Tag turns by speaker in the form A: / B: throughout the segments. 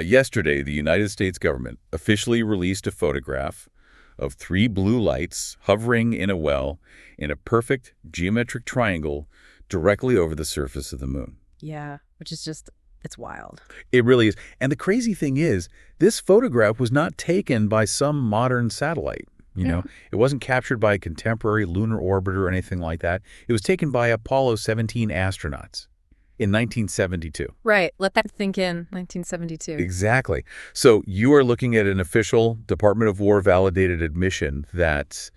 A: Yesterday, the United States government officially released a photograph of 3 blue lights hovering in a well in a perfect geometric triangle directly over the surface of the moon.
B: Yeah, which is just, it's wild.
A: It really is. And the crazy thing is, this photograph was not taken by some modern satellite. It wasn't captured by a contemporary lunar orbiter or anything like that. It was taken by Apollo 17 astronauts in 1972.
B: Right. Let that sink in. 1972.
A: Exactly. So you are looking at an official Department of War validated admission that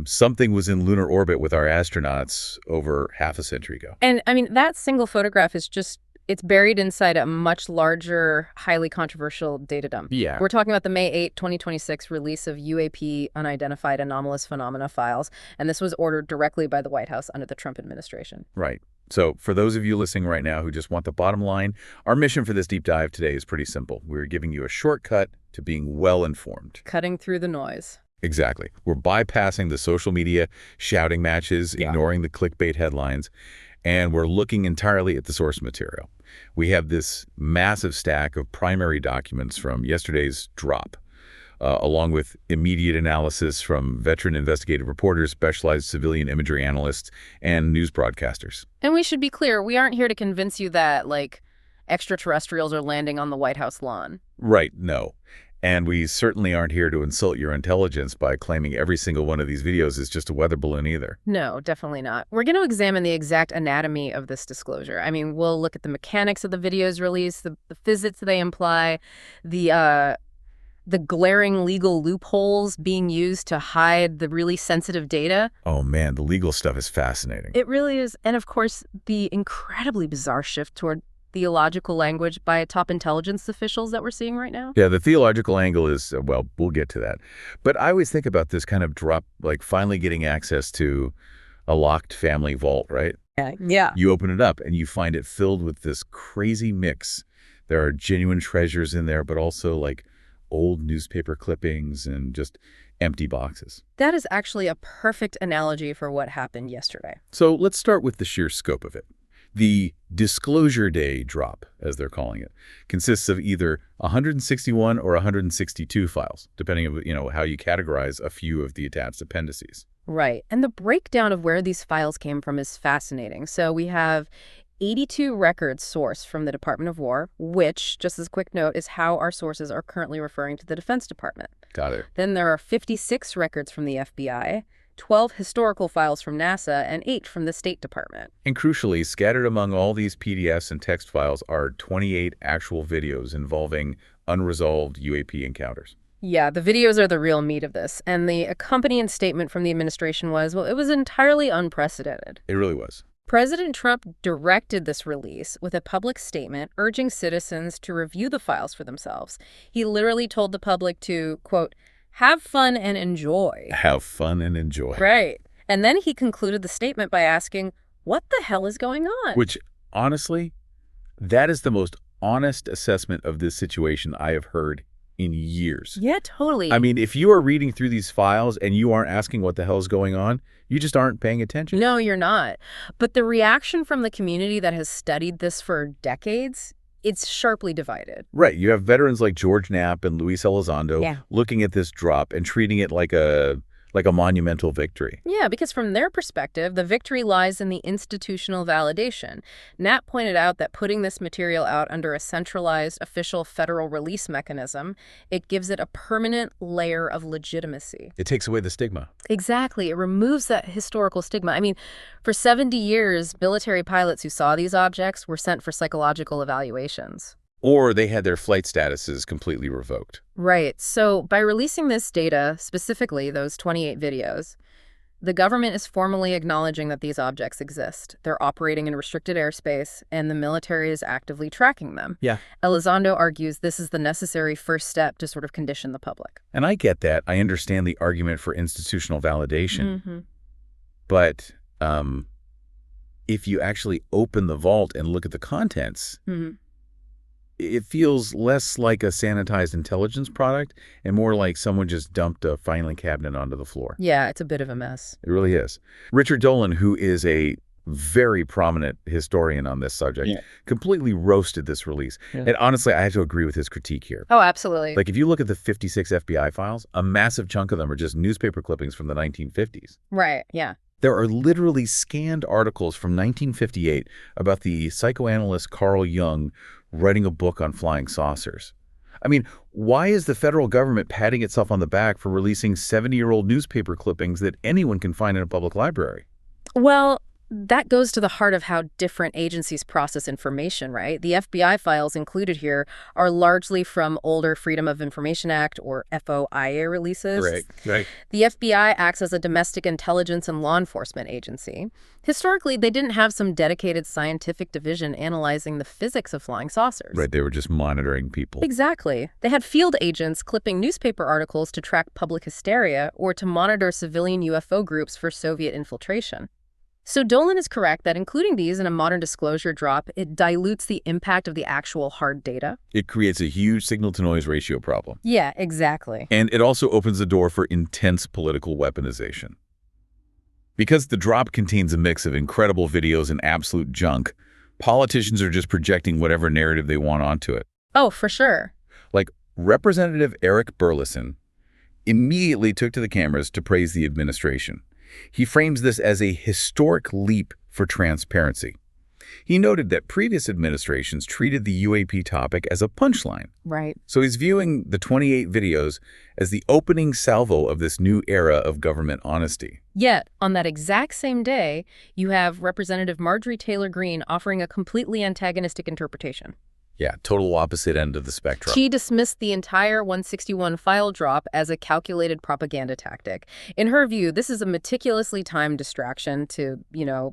A: something was in lunar orbit with our astronauts over half a century ago.
B: And I mean, that single photograph is just, it's buried inside a much larger, highly controversial data dump.
A: Yeah.
B: We're talking about the May 8, 2026 release of UAP unidentified anomalous phenomena files. And this was ordered directly by the White House under the Trump administration.
A: Right. So for those of you listening right now who just want the bottom line, our mission for this deep dive today is pretty simple. We're giving you a shortcut to being well-informed.
B: Cutting through the noise.
A: Exactly. We're bypassing the social media shouting matches, ignoring the clickbait headlines, and we're looking entirely at the source material. We have this massive stack of primary documents from yesterday's drop, along with immediate analysis from veteran investigative reporters, specialized civilian imagery analysts, and news broadcasters.
B: And we should be clear, we aren't here to convince you that, extraterrestrials are landing on the White House lawn.
A: Right, no. And we certainly aren't here to insult your intelligence by claiming every single one of these videos is just a weather balloon either.
B: No, definitely not. We're going to examine the exact anatomy of this disclosure. I mean, we'll look at the mechanics of the videos released, the physics they imply, the glaring legal loopholes being used to hide the really sensitive data.
A: Oh man, the legal stuff is fascinating.
B: It really is. And of course, the incredibly bizarre shift toward theological language by top intelligence officials that we're seeing right now.
A: Yeah, the theological angle is, well, we'll get to that. But I always think about this kind of drop, like finally getting access to a locked family vault, right?
B: Yeah.
A: You open it up and you find it filled with this crazy mix. There are genuine treasures in there, but also like old newspaper clippings and just empty boxes.
B: That is actually a perfect analogy for what happened yesterday.
A: So let's start with the sheer scope of it. The Disclosure Day drop, as they're calling it, consists of either 161 or 162 files, depending on, how you categorize a few of the attached appendices.
B: Right. And the breakdown of where these files came from is fascinating. So we have 82 records sourced from the Department of War, which, just as a quick note, is how our sources are currently referring to the Defense Department.
A: Got it.
B: Then there are 56 records from the FBI, 12 historical files from NASA, and 8 from the State Department.
A: And crucially, scattered among all these PDFs and text files are 28 actual videos involving unresolved UAP encounters.
B: Yeah, the videos are the real meat of this. And the accompanying statement from the administration was, well, it was entirely unprecedented.
A: It really was.
B: President Trump directed this release with a public statement urging citizens to review the files for themselves. He literally told the public to, quote, have fun and enjoy.
A: Have fun and enjoy.
B: Right. And then he concluded the statement by asking, what the hell is going on?
A: Which, honestly, that is the most honest assessment of this situation I have heard in years.
B: Yeah, totally.
A: I mean, if you are reading through these files and you aren't asking what the hell is going on, you just aren't paying attention.
B: No, you're not. But the reaction from the community that has studied this for decades, it's sharply divided.
A: Right. You have veterans like George Knapp and Luis Elizondo looking at this drop and treating it like a monumental victory.
B: Yeah, because from their perspective, the victory lies in the institutional validation. Knapp pointed out that putting this material out under a centralized official federal release mechanism, it gives it a permanent layer of legitimacy.
A: It takes away the stigma.
B: Exactly. It removes that historical stigma. I mean, for 70 years, military pilots who saw these objects were sent for psychological evaluations.
A: Or they had their flight statuses completely revoked.
B: Right. So by releasing this data, specifically those 28 videos, the government is formally acknowledging that these objects exist. They're operating in restricted airspace, and the military is actively tracking them.
A: Yeah.
B: Elizondo argues this is the necessary first step to sort of condition the public.
A: And I get that. I understand the argument for institutional validation.
B: Mm-hmm.
A: But if you actually open the vault and look at the contents, it feels less like a sanitized intelligence product and more like someone just dumped a filing cabinet onto the floor.
B: Yeah, it's a bit of a mess.
A: It really is. Richard Dolan, who is a very prominent historian on this subject,
C: Yeah.
A: completely roasted this release.
C: Yeah.
A: And honestly, I have to agree with his critique here.
B: Oh, absolutely.
A: Like, if you look at the 56 FBI files, a massive chunk of them are just newspaper clippings from the 1950s.
B: Right, yeah.
A: There are literally scanned articles from 1958 about the psychoanalyst Carl Jung writing a book on flying saucers. I mean, why is the federal government patting itself on the back for releasing 70-year-old newspaper clippings that anyone can find in a public library?
B: Well, that goes to the heart of how different agencies process information, right? The FBI files included here are largely from older Freedom of Information Act, or FOIA, releases.
C: Right.
B: The FBI acts as a domestic intelligence and law enforcement agency. Historically, they didn't have some dedicated scientific division analyzing the physics of flying saucers.
A: Right, they were just monitoring people.
B: Exactly. They had field agents clipping newspaper articles to track public hysteria or to monitor civilian UFO groups for Soviet infiltration. So Dolan is correct that including these in a modern disclosure drop, it dilutes the impact of the actual hard data.
A: It creates a huge signal-to-noise ratio problem.
B: Yeah, exactly.
A: And it also opens the door for intense political weaponization. Because the drop contains a mix of incredible videos and absolute junk, politicians are just projecting whatever narrative they want onto it.
B: Oh, for sure.
A: Like, Representative Eric Burleson immediately took to the cameras to praise the administration. He frames this as a historic leap for transparency. He noted that previous administrations treated the UAP topic as a punchline.
B: Right.
A: So he's viewing the 28 videos as the opening salvo of this new era of government honesty.
B: Yet, on that exact same day, you have Representative Marjorie Taylor Greene offering a completely antagonistic interpretation.
A: Yeah, total opposite end of the spectrum.
B: She dismissed the entire 161 file drop as a calculated propaganda tactic. In her view, this is a meticulously timed distraction to,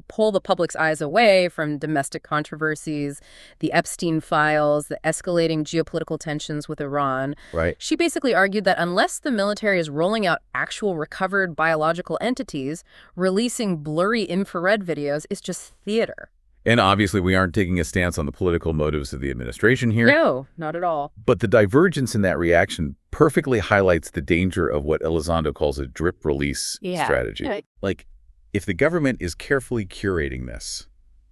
B: pull the public's eyes away from domestic controversies, the Epstein files, the escalating geopolitical tensions with Iran.
A: Right.
B: She basically argued that unless the military is rolling out actual recovered biological entities, releasing blurry infrared videos is just theater.
A: And obviously, we aren't taking a stance on the political motives of the administration here.
B: No, not at all.
A: But the divergence in that reaction perfectly highlights the danger of what Elizondo calls a drip release strategy.
B: Yeah.
A: Like, if the government is carefully curating this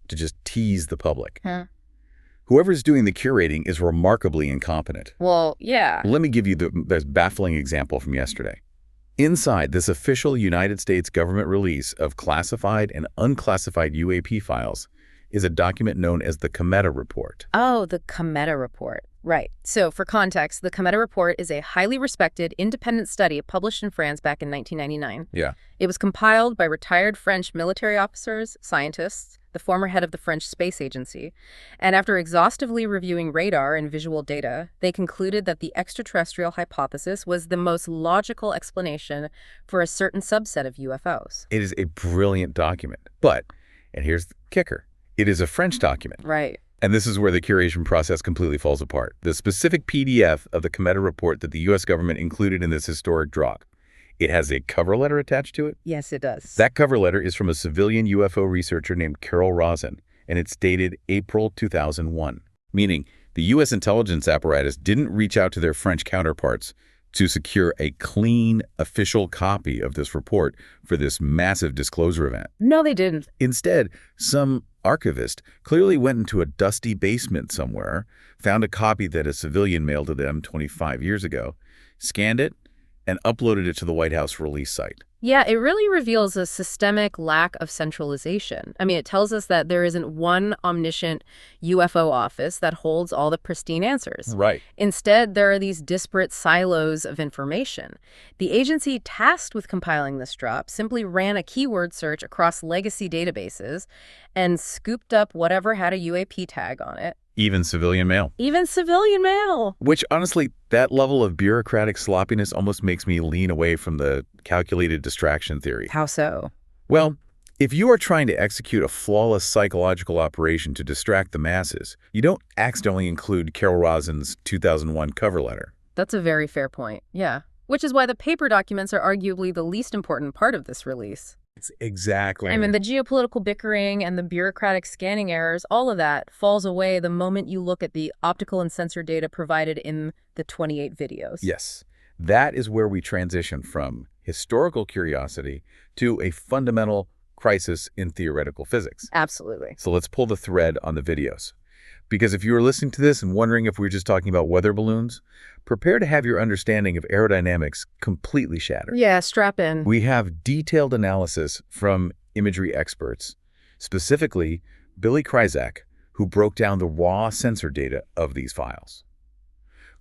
A: to just tease the public, whoever's doing the curating is remarkably incompetent.
B: Well, yeah.
A: Let me give you this baffling example from yesterday. Inside this official United States government release of classified and unclassified UAP files is a document known as the Cometa Report.
B: Oh, the Cometa Report. Right. So for context, the Cometa Report is a highly respected independent study published in France back in 1999.
A: Yeah.
B: It was compiled by retired French military officers, scientists, the former head of the French Space Agency, and after exhaustively reviewing radar and visual data, they concluded that the extraterrestrial hypothesis was the most logical explanation for a certain subset of UFOs.
A: It is a brilliant document. But, and here's the kicker, it is a French document.
B: Right.
A: And this is where the curation process completely falls apart. The specific PDF of the Cometa Report that the U.S. government included in this historic drop, it has a cover letter attached to it.
B: Yes, it does.
A: That cover letter is from a civilian UFO researcher named Carol Rosin, and it's dated April 2001, meaning the U.S. intelligence apparatus didn't reach out to their French counterparts to secure a clean, official copy of this report for this massive disclosure event.
B: No, they didn't.
A: Instead, some archivist clearly went into a dusty basement somewhere, found a copy that a civilian mailed to them 25 years ago, scanned it, and uploaded it to the White House release site.
B: Yeah, it really reveals a systemic lack of centralization. I mean, it tells us that there isn't one omniscient UFO office that holds all the pristine answers.
A: Right.
B: Instead, there are these disparate silos of information. The agency tasked with compiling this drop simply ran a keyword search across legacy databases and scooped up whatever had a UAP tag on it.
A: Even civilian mail.
B: Even civilian mail.
A: Which, honestly, that level of bureaucratic sloppiness almost makes me lean away from the calculated distraction theory.
B: How so?
A: Well, if you are trying to execute a flawless psychological operation to distract the masses, you don't accidentally include Carol Rosin's 2001 cover letter.
B: That's a very fair point, yeah. Which is why the paper documents are arguably the least important part of this release.
A: Exactly.
B: I mean, the geopolitical bickering and the bureaucratic scanning errors, all of that falls away the moment you look at the optical and sensor data provided in the 28 videos.
A: Yes. That is where we transition from historical curiosity to a fundamental crisis in theoretical physics.
B: Absolutely.
A: So let's pull the thread on the videos. Because if you were listening to this and wondering if we were just talking about weather balloons, prepare to have your understanding of aerodynamics completely shattered.
B: Yeah, strap in.
A: We have detailed analysis from imagery experts, specifically Billy Kryzak, who broke down the raw sensor data of these files.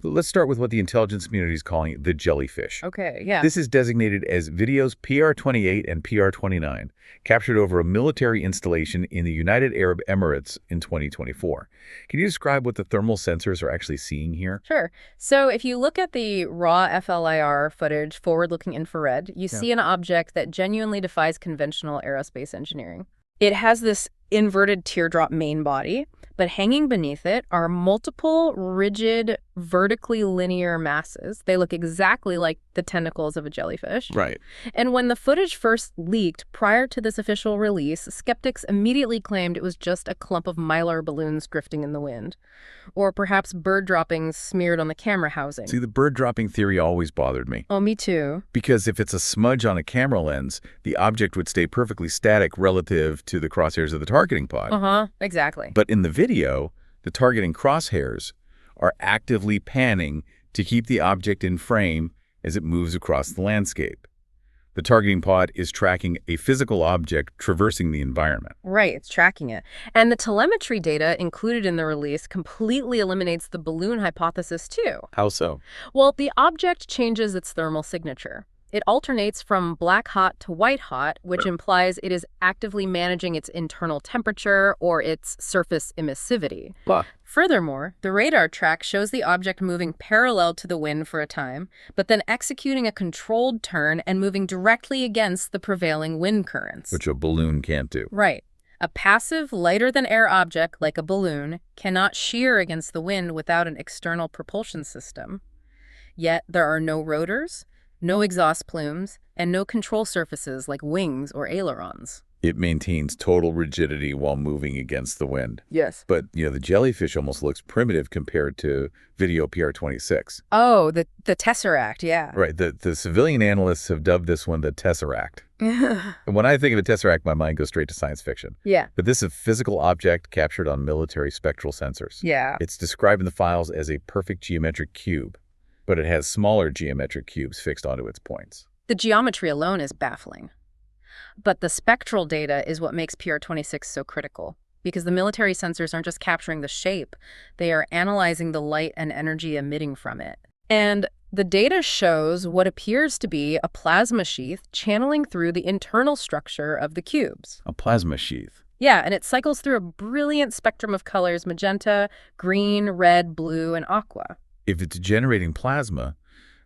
A: Let's start with what the intelligence community is calling the jellyfish.
B: Okay, yeah.
A: This is designated as videos PR-28 and PR-29, captured over a military installation in the United Arab Emirates in 2024. Can you describe what the thermal sensors are actually seeing here?
B: Sure. So if you look at the raw FLIR footage, forward-looking infrared, you see an object that genuinely defies conventional aerospace engineering. It has this inverted teardrop main body, but hanging beneath it are multiple rigid, vertically linear masses. They look exactly like the tentacles of a jellyfish.
A: Right.
B: And when the footage first leaked prior to this official release, skeptics immediately claimed it was just a clump of mylar balloons drifting in the wind, or perhaps bird droppings smeared on the camera housing.
A: See, the bird dropping theory always bothered me.
B: Oh, me too.
A: Because if it's a smudge on a camera lens, the object would stay perfectly static relative to the crosshairs of the targeting pod.
B: Exactly.
A: But in the video, the targeting crosshairs are actively panning to keep the object in frame as it moves across the landscape. The targeting pod is tracking a physical object traversing the environment.
B: Right, it's tracking it. And the telemetry data included in the release completely eliminates the balloon hypothesis too.
A: How so?
B: Well, the object changes its thermal signature. It alternates from black hot to white hot, which implies it is actively managing its internal temperature or its surface emissivity. Furthermore, the radar track shows the object moving parallel to the wind for a time, but then executing a controlled turn and moving directly against the prevailing wind currents.
A: Which a balloon can't do.
B: Right. A passive, lighter-than-air object, like a balloon, cannot shear against the wind without an external propulsion system. Yet there are no rotors, no exhaust plumes, and no control surfaces like wings or ailerons.
A: It maintains total rigidity while moving against the wind.
B: Yes.
A: But, the jellyfish almost looks primitive compared to video PR-26.
B: Oh, the Tesseract, yeah.
A: Right. The civilian analysts have dubbed this one the Tesseract. And when I think of a Tesseract, my mind goes straight to science fiction.
B: Yeah.
A: But this is a physical object captured on military spectral sensors.
B: Yeah.
A: It's described in the files as a perfect geometric cube, but it has smaller geometric cubes fixed onto its points.
B: The geometry alone is baffling. But the spectral data is what makes PR-26 so critical, because the military sensors aren't just capturing the shape, they are analyzing the light and energy emitting from it. And the data shows what appears to be a plasma sheath channeling through the internal structure of the cubes.
A: A plasma sheath.
B: Yeah, and it cycles through a brilliant spectrum of colors: magenta, green, red, blue, and aqua.
A: If it's generating plasma,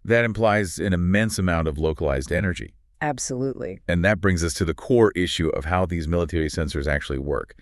A: that implies an immense amount of localized energy.
B: Absolutely.
A: And that brings us to the core issue of how these military sensors actually work.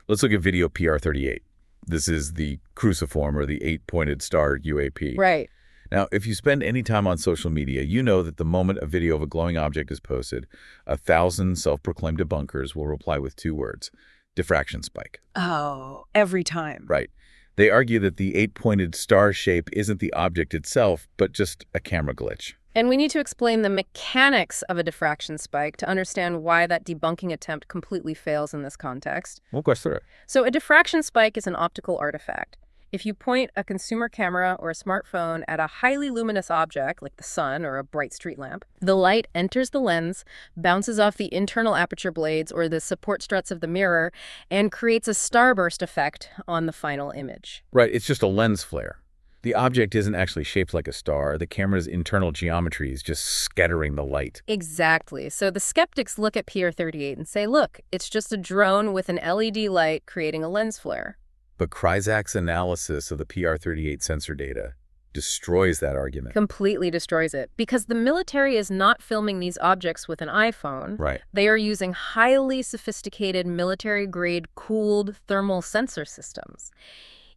A: Let's look at video PR-38. This is the cruciform, or the 8-pointed star UAP.
B: Right.
A: Now, if you spend any time on social media, you know that the moment a video of a glowing object is posted, 1,000 self-proclaimed debunkers will reply with 2 words: diffraction spike.
B: Oh, every time.
A: Right. They argue that the 8-pointed star shape isn't the object itself, but just a camera glitch.
B: And we need to explain the mechanics of a diffraction spike to understand why that debunking attempt completely fails in this context.
A: We'll go through it.
B: So a diffraction spike is an optical artifact. If you point a consumer camera or a smartphone at a highly luminous object, like the sun or a bright street lamp, the light enters the lens, bounces off the internal aperture blades or the support struts of the mirror, and creates a starburst effect on the final image.
A: Right, it's just a lens flare. The object isn't actually shaped like a star. The camera's internal geometry is just scattering the light.
B: Exactly. So the skeptics look at PR-38 and say, look, it's just a drone with an LED light creating a lens flare.
A: But Kryzak's analysis of the PR-38 sensor data destroys that argument.
B: Completely destroys it. Because the military is not filming these objects with an iPhone.
A: Right.
B: They are using highly sophisticated military-grade cooled thermal sensor systems.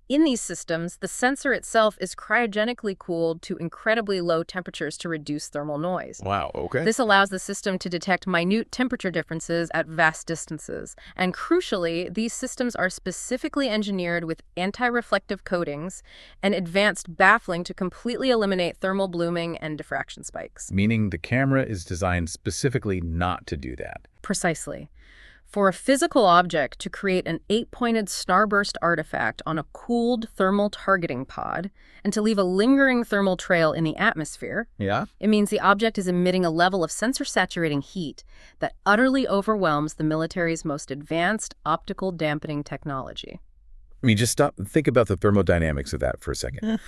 B: In these systems, the sensor itself is cryogenically cooled to incredibly low temperatures to reduce thermal noise.
A: Wow, okay.
B: This allows the system to detect minute temperature differences at vast distances. And crucially, these systems are specifically engineered with anti-reflective coatings and advanced baffling to completely eliminate thermal blooming and diffraction spikes.
A: Meaning the camera is designed specifically not to do that.
B: Precisely. For a physical object to create an 8-pointed starburst artifact on a cooled thermal targeting pod and to leave a lingering thermal trail in the atmosphere,
A: Yeah?
B: it means the object is emitting a level of sensor-saturating heat that utterly overwhelms the military's most advanced optical dampening technology.
A: I mean, just stop and think about the thermodynamics of that for a second.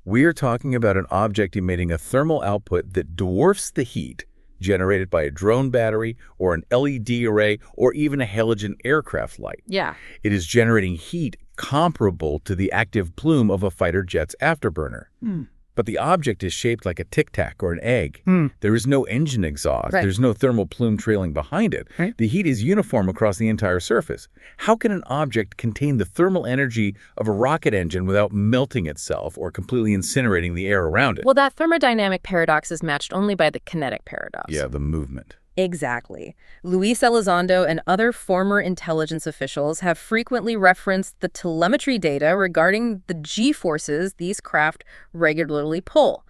A: We're talking about an object emitting a thermal output that dwarfs the heat generated by a drone battery or an LED array or even a halogen aircraft light.
B: Yeah.
A: It is generating heat comparable to the active plume of a fighter jet's afterburner. But the object is shaped like a tic-tac or an egg. There is no engine exhaust.
B: Right.
A: There's no thermal plume trailing behind it.
B: Right.
A: The heat is uniform across the entire surface. How can an object contain the thermal energy of a rocket engine without melting itself or completely incinerating the air around it?
B: Well, that thermodynamic paradox is matched only by the kinetic paradox.
A: Yeah, the movement.
B: Exactly. Luis Elizondo and other former intelligence officials have frequently referenced the telemetry data regarding the G-forces these craft regularly pull.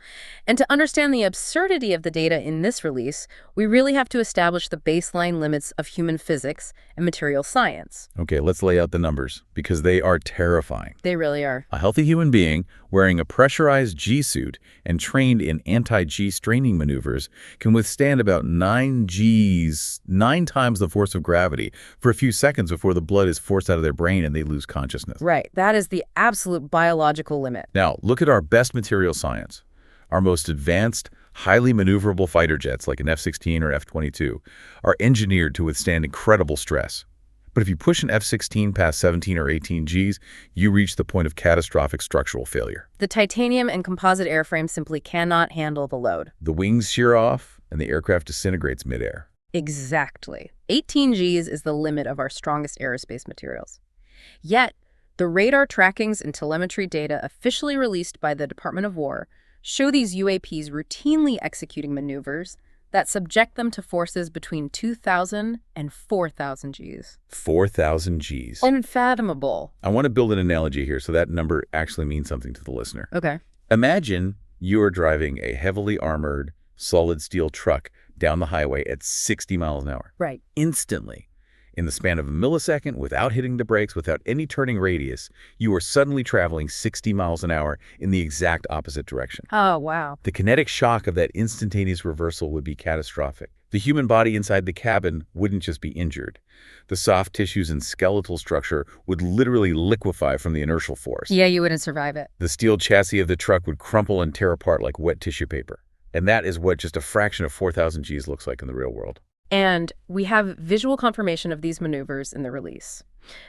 B: And to understand the absurdity of the data in this release, we really have to establish the baseline limits of human physics and material science.
A: Okay, let's lay out the numbers because they are terrifying.
B: They really are.
A: A healthy human being wearing a pressurized G-suit and trained in anti-G straining maneuvers can withstand about 9 Gs, 9 times the force of gravity, for a few seconds before the blood is forced out of their brain and they lose consciousness.
B: Right. That is the absolute biological limit.
A: Now, look at our best material science. Our most advanced, highly maneuverable fighter jets like an F-16 or F-22 are engineered to withstand incredible stress. But if you push an F-16 past 17 or 18 Gs, you reach the point of catastrophic structural failure.
B: The titanium and composite airframe simply cannot handle the load.
A: The wings shear off, and the aircraft disintegrates midair.
B: Exactly. 18 Gs is the limit of our strongest aerospace materials. Yet, the radar trackings and telemetry data officially released by the Department of War show these UAPs routinely executing maneuvers that subject them to forces between 2,000 and 4,000 Gs.
A: 4,000 Gs.
B: Unfathomable.
A: I want to build an analogy here so that number actually means something to the listener.
B: Okay.
A: Imagine you are driving a heavily armored, solid steel truck down the highway at 60 miles an hour.
B: Right.
A: Instantly, in the span of a millisecond, without hitting the brakes, without any turning radius, you are suddenly traveling 60 miles an hour in the exact opposite direction.
B: Oh, wow.
A: The kinetic shock of that instantaneous reversal would be catastrophic. The human body inside the cabin wouldn't just be injured. The soft tissues and skeletal structure would literally liquefy from the inertial force.
B: Yeah, you wouldn't survive it.
A: The steel chassis of the truck would crumple and tear apart like wet tissue paper. And that is what just a fraction of 4,000 Gs looks like in the real world.
B: And we have visual confirmation of these maneuvers in the release.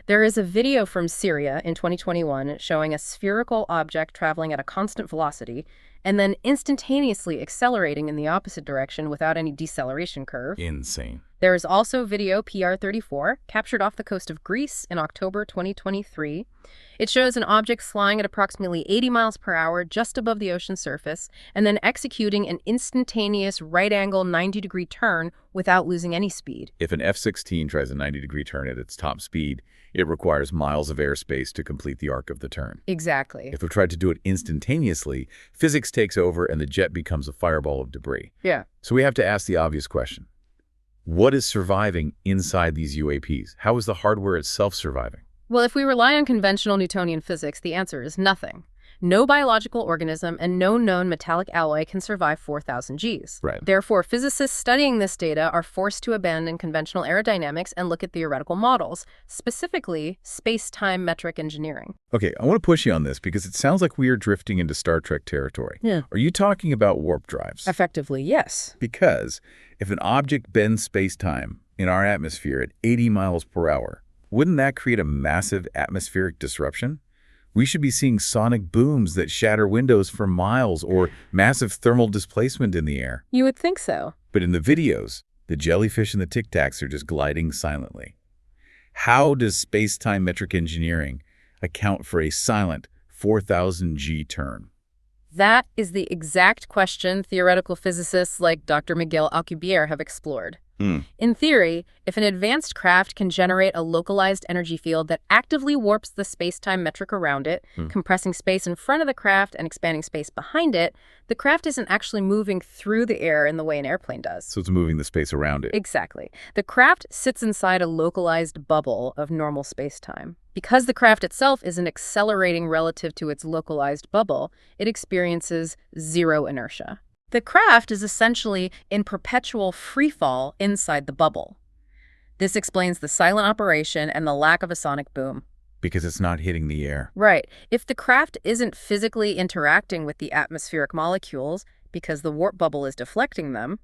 B: There is a video from Syria in 2021 showing a spherical object traveling at a constant velocity and then instantaneously accelerating in the opposite direction without any deceleration curve.
A: Insane.
B: There is also video PR-34 captured off the coast of Greece in October 2023. It shows an object flying at approximately 80 miles per hour just above the ocean surface and then executing an instantaneous right-angle 90-degree turn without losing any speed.
A: If an F-16 tries a 90-degree turn at its top speed, it requires miles of airspace to complete the arc of the turn.
B: Exactly.
A: If it tried to do it instantaneously, physics takes over and the jet becomes a fireball of debris.
B: Yeah.
A: So we have to ask the obvious question. What is surviving inside these UAPs? How is the hardware itself surviving?
B: Well, if we rely on conventional Newtonian physics, the answer is nothing. No biological organism and no known metallic alloy can survive 4,000 Gs.
A: Right.
B: Therefore, physicists studying this data are forced to abandon conventional aerodynamics and look at theoretical models, specifically space-time metric engineering.
A: Okay, I want to push you on this because it sounds like we are drifting into Star Trek territory.
B: Yeah.
A: Are you talking about warp drives?
B: Effectively, yes.
A: Because if an object bends space-time in our atmosphere at 80 miles per hour, wouldn't that create a massive atmospheric disruption? We should be seeing sonic booms that shatter windows for miles or massive thermal displacement in the air.
B: You would think so.
A: But in the videos, the jellyfish and the tic-tacs are just gliding silently. How does space-time metric engineering account for a silent 4,000 G turn?
B: That is the exact question theoretical physicists like Dr. Miguel Alcubierre have explored. In theory, if an advanced craft can generate a localized energy field that actively warps the space-time metric around it, compressing space in front of the craft and expanding space behind it, the craft isn't actually moving through the air in the way an airplane does.
A: So it's moving the space around it.
B: Exactly. The craft sits inside a localized bubble of normal space-time. Because the craft itself isn't accelerating relative to its localized bubble, it experiences zero inertia. The craft is essentially in perpetual freefall inside the bubble. This explains the silent operation and the lack of a sonic boom.
A: Because it's not hitting the air.
B: Right. If the craft isn't physically interacting with the atmospheric molecules because the warp bubble is deflecting them,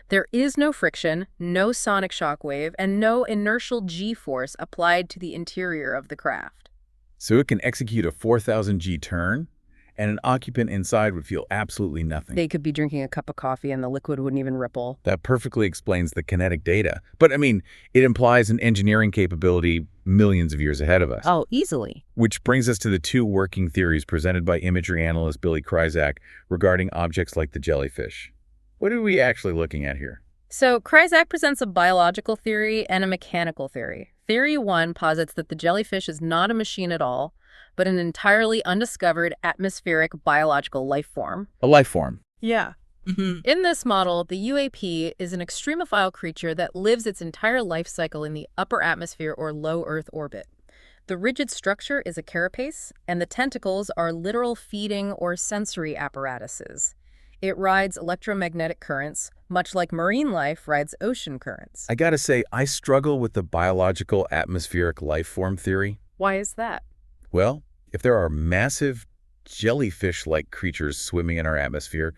B: there is no friction, no sonic shockwave, and no inertial g-force applied to the interior of the craft.
A: So it can execute a 4,000 G turn, and an occupant inside would feel absolutely nothing.
B: They could be drinking a cup of coffee and the liquid wouldn't even ripple.
A: That perfectly explains the kinetic data. But, I mean, it implies an engineering capability millions of years ahead of us.
B: Oh, easily.
A: Which brings us to the two working theories presented by imagery analyst Billy Kryzak regarding objects like the jellyfish. What are we actually looking at here?
B: So Kryzak presents a biological theory and a mechanical theory. Theory 1 posits that the jellyfish is not a machine at all, but an entirely undiscovered atmospheric biological life form.
A: A life form.
B: Yeah. In this model, the UAP is an extremophile creature that lives its entire life cycle in the upper atmosphere or low Earth orbit. The rigid structure is a carapace, and the tentacles are literal feeding or sensory apparatuses. It rides electromagnetic currents, much like marine life rides ocean currents.
A: I gotta say, I struggle with the biological atmospheric life form theory.
B: Why is that?
A: Well, if there are massive jellyfish-like creatures swimming in our atmosphere,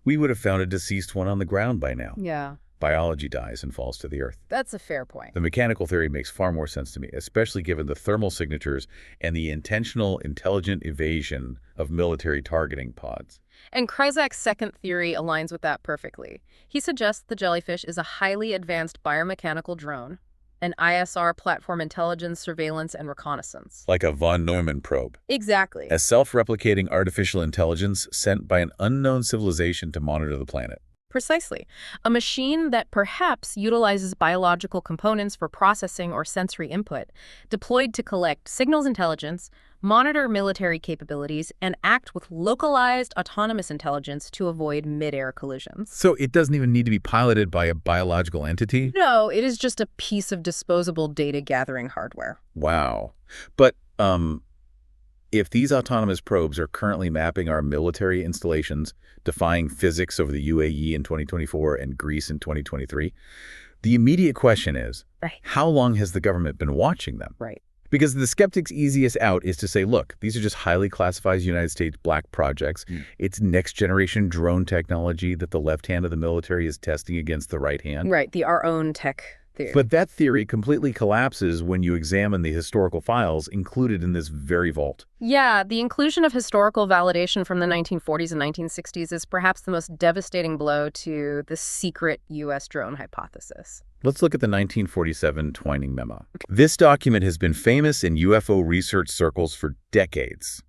A: we would have found a deceased one on the ground by now.
B: Yeah.
A: Biology dies and falls to the earth.
B: That's a fair point.
A: The mechanical theory makes far more sense to me, especially given the thermal signatures and the intentional, intelligent evasion of military targeting pods.
B: And Kryzak's second theory aligns with that perfectly. He suggests the jellyfish is a highly advanced biomechanical drone, an ISR platform intelligence, surveillance, and reconnaissance.
A: Like a von Neumann probe.
B: Exactly.
A: A self-replicating artificial intelligence sent by an unknown civilization to monitor the planet.
B: Precisely. A machine that perhaps utilizes biological components for processing or sensory input, deployed to collect signals intelligence, monitor military capabilities, and act with localized autonomous intelligence to avoid mid-air collisions.
A: So it doesn't even need to be piloted by a biological entity?
B: No, it is just a piece of disposable data-gathering hardware.
A: Wow. But, if these autonomous probes are currently mapping our military installations, defying physics over the UAE in 2024 and Greece in 2023, the immediate question is, how long has the government been watching them?
B: Right.
A: Because the skeptic's easiest out is to say, look, these are just highly classified United States black projects. It's next-generation drone technology that the left hand of the military is testing against the right hand.
B: Right, our own tech theory.
A: But that theory completely collapses when you examine the historical files included in this very vault.
B: Yeah, the inclusion of historical validation from the 1940s and 1960s is perhaps the most devastating blow to the secret U.S. drone hypothesis.
A: Let's look at the 1947 Twining Memo. This document has been famous in UFO research circles for decades.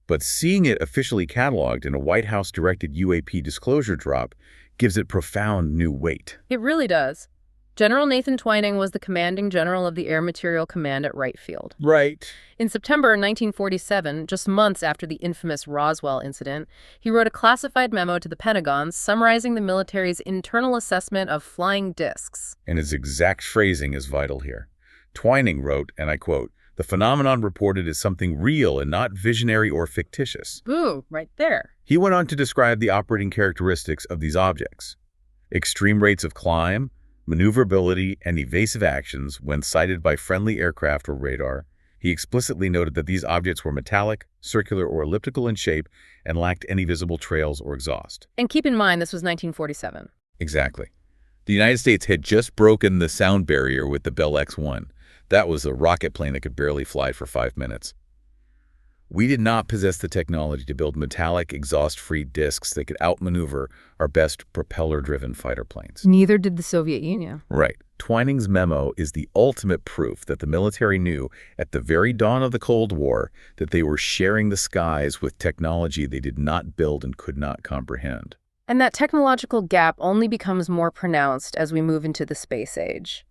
A: But seeing it officially cataloged in a White House-directed UAP disclosure drop gives it profound new weight.
B: It really does. General Nathan Twining was the commanding general of the Air Materiel Command at Wright Field.
A: Right.
B: In September 1947, just months after the infamous Roswell incident, he wrote a classified memo to the Pentagon summarizing the military's internal assessment of flying discs.
A: And his exact phrasing is vital here. Twining wrote, and I quote, "The phenomenon reported is something real and not visionary or fictitious."
B: Boom, right there.
A: He went on to describe the operating characteristics of these objects. Extreme rates of climb, maneuverability, and evasive actions when sighted by friendly aircraft or radar. He explicitly noted that these objects were metallic, circular, or elliptical in shape and lacked any visible trails or exhaust.
B: And keep in mind, this was 1947.
A: Exactly. The United States had just broken the sound barrier with the Bell X-1. That was a rocket plane that could barely fly for 5 minutes. We did not possess the technology to build metallic, exhaust-free discs that could outmaneuver our best propeller-driven fighter planes.
B: Neither did the Soviet Union.
A: Right. Twining's memo is the ultimate proof that the military knew at the very dawn of the Cold War that they were sharing the skies with technology they did not build and could not comprehend.
B: And that technological gap only becomes more pronounced as we move into the space age.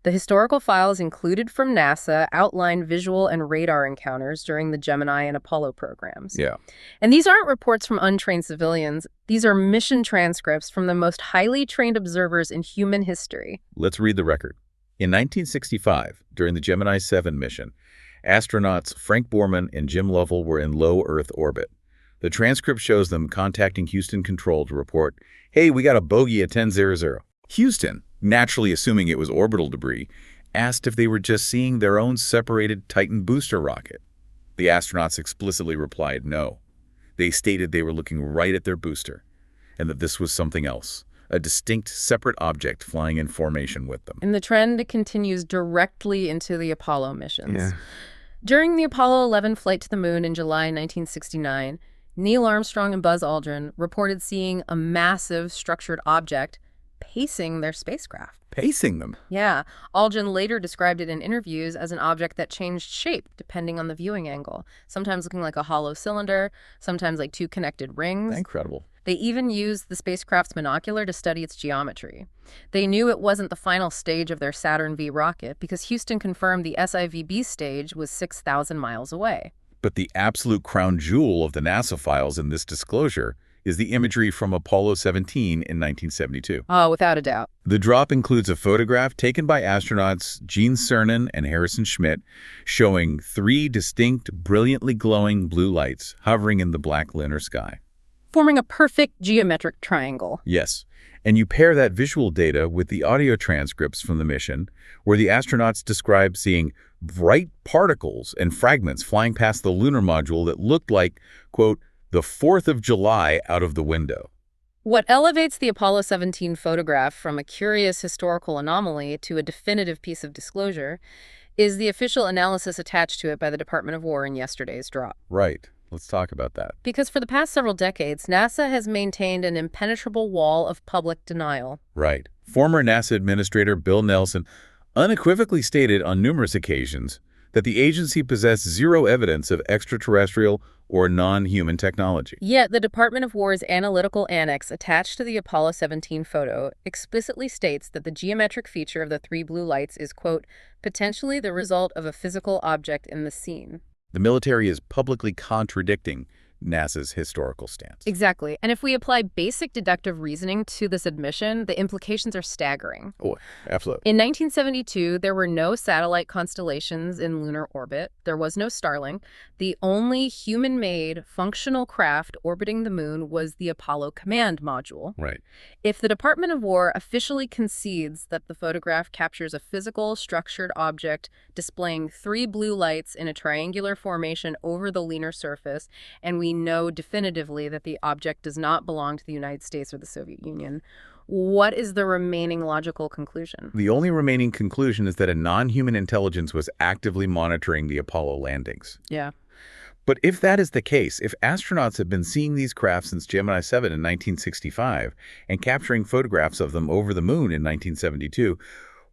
B: The historical files included from NASA outline visual and radar encounters during the Gemini and Apollo programs.
A: Yeah.
B: And these aren't reports from untrained civilians. These are mission transcripts from the most highly trained observers in human history.
A: Let's read the record. In 1965, during the Gemini 7 mission, astronauts Frank Borman and Jim Lovell were in low Earth orbit. The transcript shows them contacting Houston Control to report, "Hey, we got a bogey at 10:00. Houston, naturally assuming it was orbital debris, asked if they were just seeing their own separated Titan booster rocket. The astronauts explicitly replied no. They stated they were looking right at their booster, and that this was something else, a distinct, separate object flying in formation with them.
B: And the trend continues directly into the Apollo missions.
A: Yeah.
B: During the Apollo 11 flight to the moon in July 1969, Neil Armstrong and Buzz Aldrin reported seeing a massive structured object pacing their spacecraft.
A: Pacing them?
B: Yeah. Aldrin later described it in interviews as an object that changed shape depending on the viewing angle, sometimes looking like a hollow cylinder, sometimes like two connected rings.
A: Incredible.
B: They even used the spacecraft's binocular to study its geometry. They knew it wasn't the final stage of their Saturn V rocket because Houston confirmed the SIVB stage was 6,000 miles away.
A: But the absolute crown jewel of the NASA files in this disclosure is the imagery from Apollo 17 in 1972.
B: Oh, without a doubt.
A: The drop includes a photograph taken by astronauts Gene Cernan and Harrison Schmitt showing 3 distinct, brilliantly glowing blue lights hovering in the black lunar sky.
B: Forming a perfect geometric triangle.
A: Yes, and you pair that visual data with the audio transcripts from the mission, where the astronauts describe seeing bright particles and fragments flying past the lunar module that looked like, quote, the 4th of July out of the window.
B: What elevates the Apollo 17 photograph from a curious historical anomaly to a definitive piece of disclosure is the official analysis attached to it by the Department of War in yesterday's drop.
A: Right. Let's talk about that.
B: Because for the past several decades, NASA has maintained an impenetrable wall of public denial.
A: Right. Former NASA Administrator Bill Nelson unequivocally stated on numerous occasions that the agency possessed zero evidence of extraterrestrial or non-human technology.
B: Yet the Department of War's analytical annex attached to the Apollo 17 photo explicitly states that the geometric feature of the 3 blue lights is, quote, potentially the result of a physical object in the scene.
A: The military is publicly contradicting NASA's historical stance.
B: Exactly. And if we apply basic deductive reasoning to this admission, the implications are staggering.
A: Oh, absolutely.
B: In 1972, there were no satellite constellations in lunar orbit. There was no Starlink. The only human-made functional craft orbiting the moon was the Apollo Command Module.
A: Right.
B: If the Department of War officially concedes that the photograph captures a physical, structured object displaying 3 blue lights in a triangular formation over the lunar surface, and we know definitively that the object does not belong to the United States or the Soviet Union, what is the remaining logical conclusion?
A: The only remaining conclusion is that a non-human intelligence was actively monitoring the Apollo landings.
B: Yeah.
A: But if that is the case, if astronauts have been seeing these craft since Gemini 7 in 1965 and capturing photographs of them over the moon in 1972,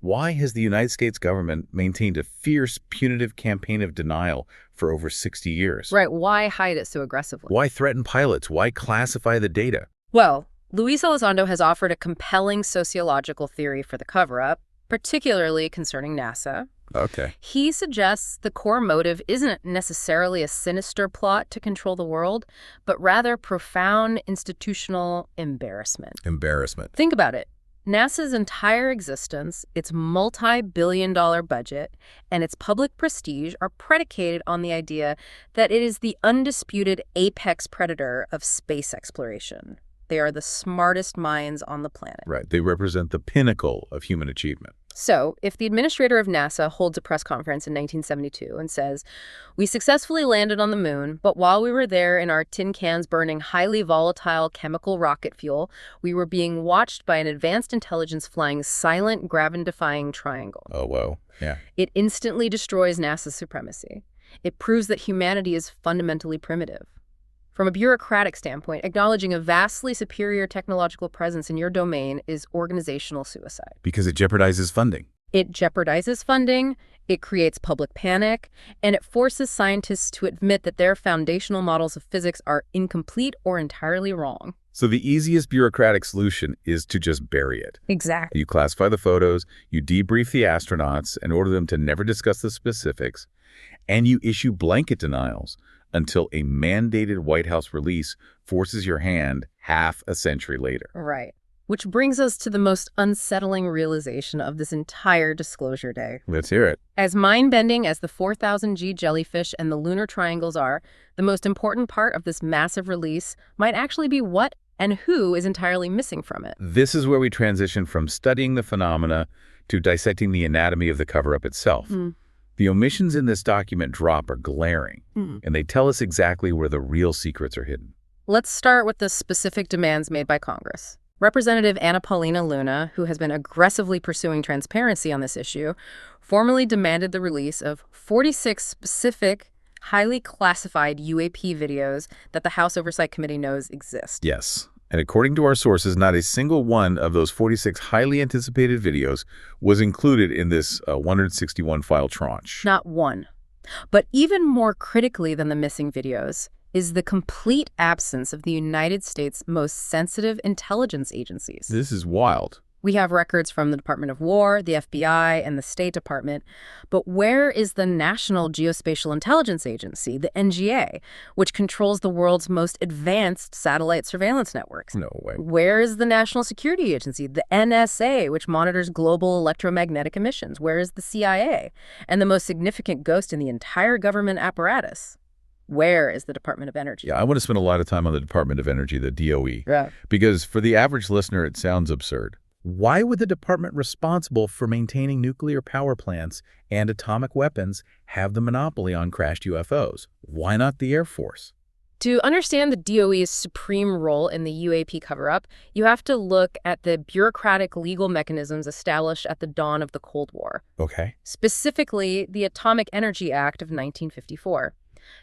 A: why has the United States government maintained a fierce, punitive campaign of denial for over 60 years?
B: Right. Why hide it so aggressively?
A: Why threaten pilots? Why classify the data?
B: Well, Luis Elizondo has offered a compelling sociological theory for the cover-up, particularly concerning NASA.
A: Okay.
B: He suggests the core motive isn't necessarily a sinister plot to control the world, but rather profound institutional embarrassment.
A: Embarrassment.
B: Think about it. NASA's entire existence, its multi-billion-dollar budget, and its public prestige are predicated on the idea that it is the undisputed apex predator of space exploration. They are the smartest minds on the planet.
A: Right. They represent the pinnacle of human achievement.
B: So, if the administrator of NASA holds a press conference in 1972 and says, "We successfully landed on the moon, but while we were there in our tin cans burning highly volatile chemical rocket fuel, we were being watched by an advanced intelligence flying silent, gravity-defying triangle."
A: Oh, whoa. Yeah.
B: It instantly destroys NASA's supremacy. It proves that humanity is fundamentally primitive. From a bureaucratic standpoint, acknowledging a vastly superior technological presence in your domain is organizational suicide.
A: Because it jeopardizes funding.
B: It jeopardizes funding, it creates public panic, and it forces scientists to admit that their foundational models of physics are incomplete or entirely wrong.
A: So the easiest bureaucratic solution is to just bury it.
B: Exactly.
A: You classify the photos, you debrief the astronauts and order them to never discuss the specifics, and you issue blanket denials until a mandated White House release forces your hand half a century later.
B: Right. Which brings us to the most unsettling realization of this entire disclosure day.
A: Let's hear it.
B: As mind-bending as the 4,000G jellyfish and the lunar triangles are, the most important part of this massive release might actually be what and who is entirely missing from it.
A: This is where we transition from studying the phenomena to dissecting the anatomy of the cover-up itself. The omissions in this document drop are glaring, and they tell us exactly where the real secrets are hidden.
B: Let's start with the specific demands made by Congress. Representative Anna Paulina Luna, who has been aggressively pursuing transparency on this issue, formally demanded the release of 46 specific, highly classified UAP videos that the House Oversight Committee knows exist.
A: Yes. And according to our sources, not a single one of those 46 highly anticipated videos was included in this 161-file tranche.
B: Not one. But even more critically than the missing videos is the complete absence of the United States' most sensitive intelligence agencies.
A: This is wild.
B: We have records from the Department of War, the FBI, and the State Department, but where is the National Geospatial Intelligence Agency, the NGA, which controls the world's most advanced satellite surveillance networks?
A: No way.
B: Where is the National Security Agency, the NSA, which monitors global electromagnetic emissions? Where is the CIA? And the most significant ghost in the entire government apparatus? Where is the Department of Energy?
A: Yeah, I want to spend a lot of time on the Department of Energy, the DOE, because for the average listener, it sounds absurd. Why would the department responsible for maintaining nuclear power plants and atomic weapons have the monopoly on crashed UFOs? Why not the Air Force?
B: To understand the DOE's supreme role in the UAP cover-up, you have to look at the bureaucratic legal mechanisms established at the dawn of the Cold War.
A: Okay.
B: Specifically, the Atomic Energy Act of 1954.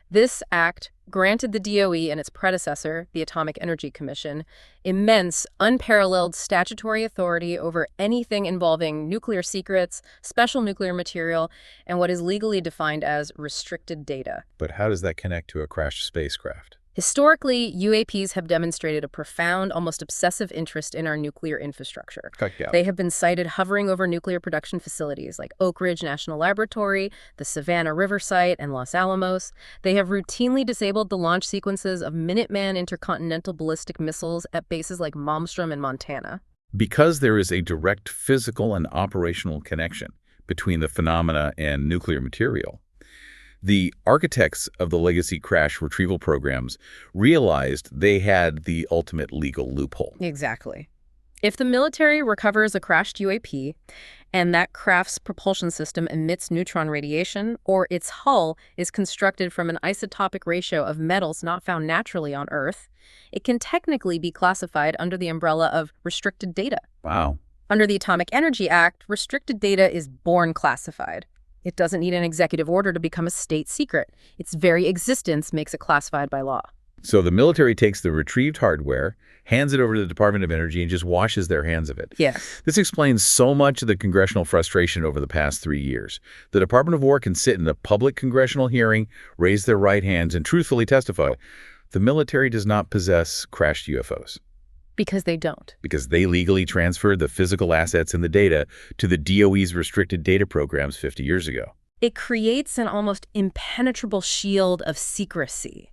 B: This act granted the DOE and its predecessor, the Atomic Energy Commission, immense, unparalleled statutory authority over anything involving nuclear secrets, special nuclear material, and what is legally defined as restricted data.
A: But how does that connect to a crashed spacecraft?
B: Historically, UAPs have demonstrated a profound, almost obsessive interest in our nuclear infrastructure. They have been sighted hovering over nuclear production facilities like Oak Ridge National Laboratory, the Savannah River Site, and Los Alamos. They have routinely disabled the launch sequences of Minuteman intercontinental ballistic missiles at bases like Malmstrom in Montana.
A: Because there is a direct physical and operational connection between the phenomena and nuclear material, the architects of the legacy crash retrieval programs realized they had the ultimate legal loophole.
B: Exactly. If the military recovers a crashed UAP and that craft's propulsion system emits neutron radiation, or its hull is constructed from an isotopic ratio of metals not found naturally on Earth, it can technically be classified under the umbrella of restricted data.
A: Wow.
B: Under the Atomic Energy Act, restricted data is born classified. It doesn't need an executive order to become a state secret. Its very existence makes it classified by law.
A: So the military takes the retrieved hardware, hands it over to the Department of Energy, and just washes their hands of it.
B: Yes.
A: This explains so much of the congressional frustration over the past 3 years. The Department of War can sit in a public congressional hearing, raise their right hands, and truthfully testify. The military does not possess crashed UFOs.
B: Because they don't.
A: Because they legally transferred the physical assets and the data to the DOE's restricted data programs 50 years ago.
B: It creates an almost impenetrable shield of secrecy.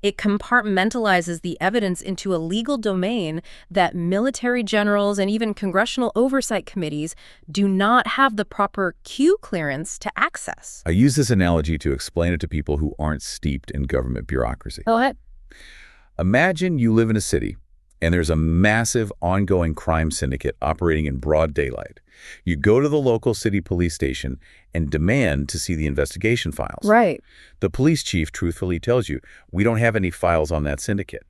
B: It compartmentalizes the evidence into a legal domain that military generals and even congressional oversight committees do not have the proper Q clearance to access.
A: I use this analogy to explain it to people who aren't steeped in government bureaucracy.
B: Go ahead.
A: Imagine you live in a city and there's a massive ongoing crime syndicate operating in broad daylight. You go to the local city police station and demand to see the investigation files.
B: Right.
A: The police chief truthfully tells you, we don't have any files on that syndicate.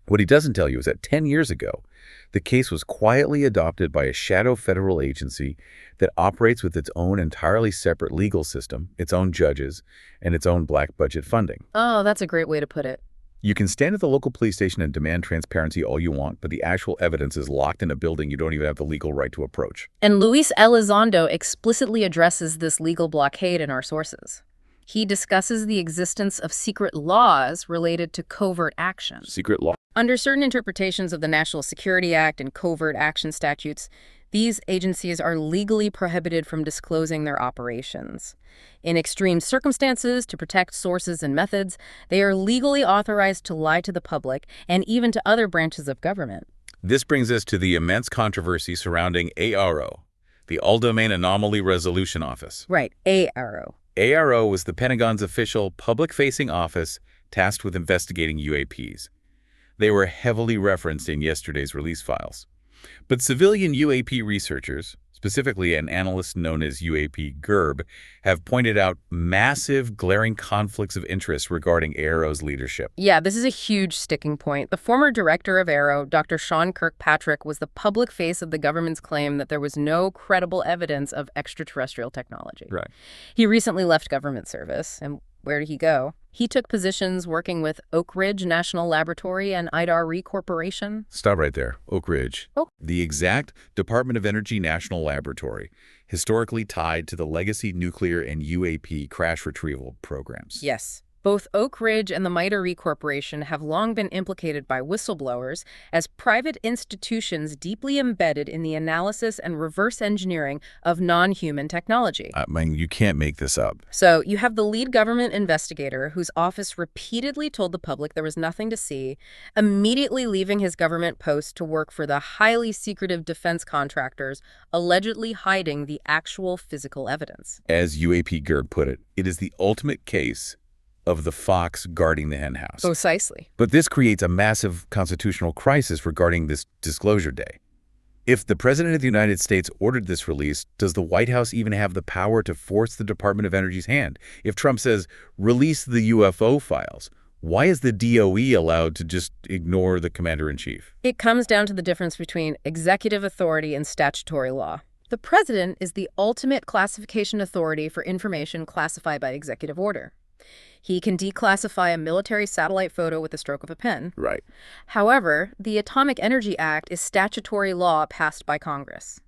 A: What he doesn't tell you is that 10 years ago, the case was quietly adopted by a shadow federal agency that operates with its own entirely separate legal system, its own judges, and its own black budget funding.
B: Oh, that's a great way to put it.
A: You can stand at the local police station and demand transparency all you want, but the actual evidence is locked in a building you don't even have the legal right to approach.
B: And Luis Elizondo explicitly addresses this legal blockade in our sources. He discusses the existence of secret laws related to covert action.
A: Secret law?
B: Under certain interpretations of the National Security Act and covert action statutes, these agencies are legally prohibited from disclosing their operations. In extreme circumstances, to protect sources and methods, they are legally authorized to lie to the public and even to other branches of government.
A: This brings us to the immense controversy surrounding ARO, the All-Domain Anomaly Resolution Office.
B: Right, ARO.
A: ARO was the Pentagon's official public-facing office tasked with investigating UAPs. They were heavily referenced in yesterday's release files. But civilian UAP researchers, specifically an analyst known as UAP GERB, have pointed out massive, glaring conflicts of interest regarding ARO's leadership.
B: Yeah, this is a huge sticking point. The former director of ARO, Dr. Sean Kirkpatrick, was the public face of the government's claim that there was no credible evidence of extraterrestrial technology.
A: Right.
B: He recently left government service, and where did he go? He took positions working with Oak Ridge National Laboratory and IDAR Re Corporation.
A: Stop right there. Oak Ridge.
B: Oh.
A: The exact Department of Energy National Laboratory, historically tied to the legacy nuclear and UAP crash retrieval programs.
B: Yes. Both Oak Ridge and the IDAR Re Corporation have long been implicated by whistleblowers as private institutions deeply embedded in the analysis and reverse engineering of non-human technology.
A: I mean, you can't make this up.
B: So you have the lead government investigator whose office repeatedly told the public there was nothing to see, immediately leaving his government post to work for the highly secretive defense contractors, allegedly hiding the actual physical evidence.
A: As UAP GERB put it, it is the ultimate case of the fox guarding the henhouse.
B: Precisely.
A: But this creates a massive constitutional crisis regarding this disclosure day. If the President of the United States ordered this release, does the White House even have the power to force the Department of Energy's hand? If Trump says, release the UFO files, why is the DOE allowed to just ignore the commander-in-chief?
B: It comes down to the difference between executive authority and statutory law. The president is the ultimate classification authority for information classified by executive order. He can declassify a military satellite photo with the stroke of a pen.
A: Right.
B: However, the Atomic Energy Act is statutory law passed by Congress.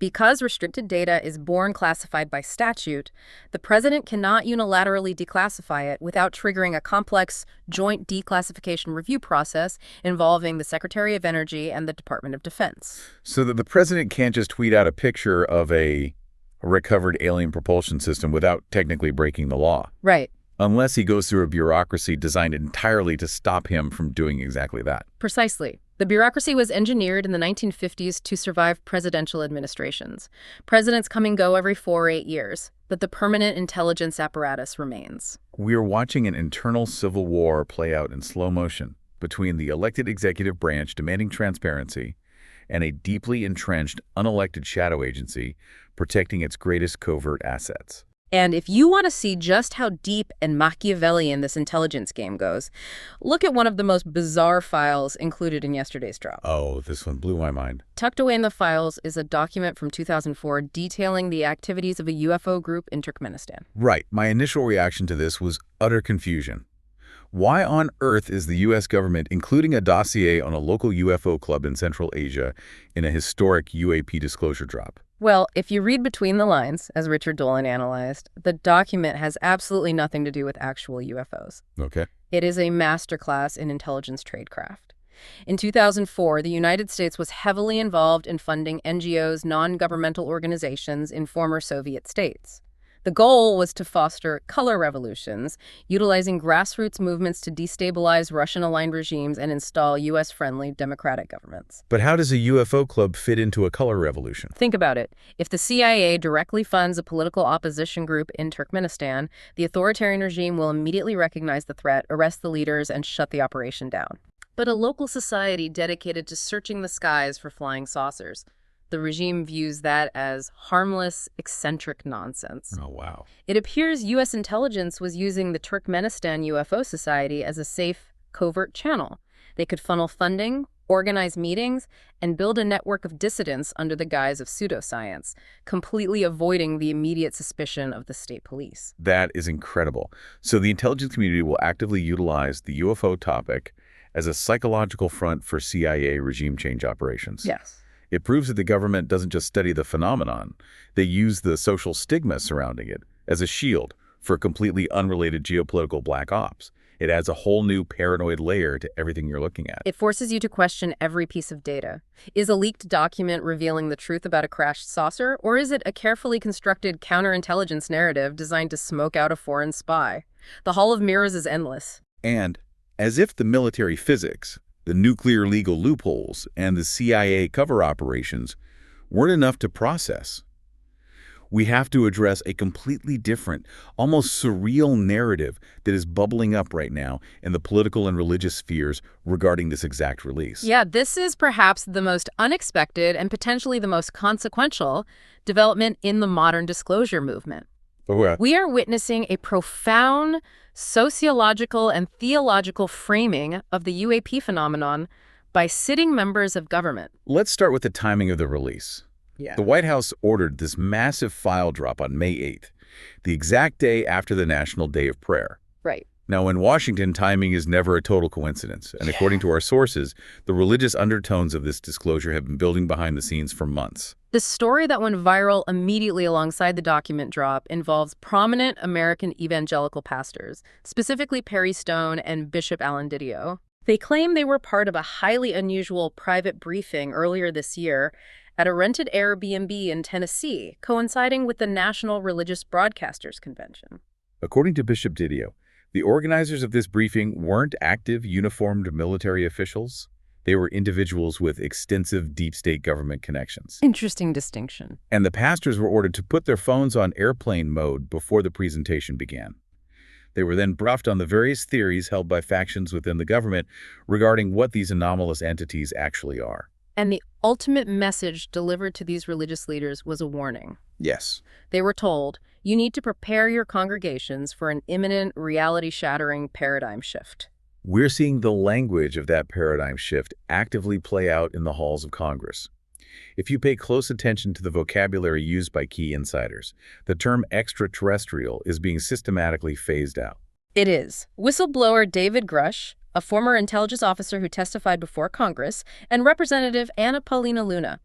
B: Because restricted data is born classified by statute, the president cannot unilaterally declassify it without triggering a complex joint declassification review process involving the Secretary of Energy and the Department of Defense.
A: So that the president can't just tweet out a picture of a recovered alien propulsion system without technically breaking the law.
B: Right.
A: Unless he goes through a bureaucracy designed entirely to stop him from doing exactly that.
B: Precisely. The bureaucracy was engineered in the 1950s to survive presidential administrations. Presidents come and go every 4 or 8 years, but the permanent intelligence apparatus remains.
A: We are watching an internal civil war play out in slow motion between the elected executive branch demanding transparency and a deeply entrenched, unelected shadow agency protecting its greatest covert assets.
B: And if you want to see just how deep and Machiavellian this intelligence game goes, look at one of the most bizarre files included in yesterday's drop.
A: Oh, this one blew my mind.
B: Tucked away in the files is a document from 2004 detailing the activities of a UFO group in Turkmenistan.
A: Right. My initial reaction to this was utter confusion. Why on earth is the U.S. government including a dossier on a local UFO club in Central Asia in a historic UAP disclosure drop?
B: Well, if you read between the lines, as Richard Dolan analyzed, the document has absolutely nothing to do with actual UFOs.
A: Okay.
B: It is a masterclass in intelligence tradecraft. In 2004, the United States was heavily involved in funding NGOs, non-governmental organizations in former Soviet states. The goal was to foster color revolutions, utilizing grassroots movements to destabilize Russian-aligned regimes and install U.S.-friendly democratic governments.
A: But how does a UFO club fit into a color revolution?
B: Think about it. If the CIA directly funds a political opposition group in Turkmenistan, the authoritarian regime will immediately recognize the threat, arrest the leaders, and shut the operation down. But a local society dedicated to searching the skies for flying saucers, the regime views that as harmless, eccentric nonsense.
A: Oh, wow.
B: It appears U.S. intelligence was using the Turkmenistan UFO Society as a safe, covert channel. They could funnel funding, organize meetings, and build a network of dissidents under the guise of pseudoscience, completely avoiding the immediate suspicion of the state police.
A: That is incredible. So the intelligence community will actively utilize the UFO topic as a psychological front for CIA regime change operations.
B: Yes.
A: It proves that the government doesn't just study the phenomenon. They use the social stigma surrounding it as a shield for completely unrelated geopolitical black ops. It adds a whole new paranoid layer to everything you're looking at.
B: It forces you to question every piece of data. Is a leaked document revealing the truth about a crashed saucer, or is it a carefully constructed counterintelligence narrative designed to smoke out a foreign spy? The Hall of Mirrors is endless.
A: And as if the military physics, the nuclear legal loopholes, and the CIA cover operations weren't enough to process, we have to address a completely different, almost surreal narrative that is bubbling up right now in the political and religious spheres regarding this exact release.
B: Yeah, this is perhaps the most unexpected and potentially the most consequential development in the modern disclosure movement. We are witnessing a profound sociological and theological framing of the UAP phenomenon by sitting members of government.
A: Let's start with the timing of the release.
B: Yeah.
A: The White House ordered this massive file drop on May 8th, the exact day after the National Day of Prayer.
B: Right.
A: Now, in Washington, timing is never a total coincidence, and according to our sources, the religious undertones of this disclosure have been building behind the scenes for months.
B: The story that went viral immediately alongside the document drop involves prominent American evangelical pastors, specifically Perry Stone and Bishop Alan Didio. They claim they were part of a highly unusual private briefing earlier this year at a rented Airbnb in Tennessee, coinciding with the National Religious Broadcasters Convention.
A: According to Bishop Didio, the organizers of this briefing weren't active, uniformed military officials. They were individuals with extensive deep state government connections.
B: Interesting distinction.
A: And the pastors were ordered to put their phones on airplane mode before the presentation began. They were then briefed on the various theories held by factions within the government regarding what these anomalous entities actually are.
B: And the ultimate message delivered to these religious leaders was a warning.
A: Yes.
B: They were told, you need to prepare your congregations for an imminent, reality-shattering paradigm shift.
A: We're seeing the language of that paradigm shift actively play out in the halls of Congress. If you pay close attention to the vocabulary used by key insiders, the term extraterrestrial is being systematically phased out.
B: It is. Whistleblower David Grush, a former intelligence officer who testified before Congress, and Representative Anna Paulina Luna,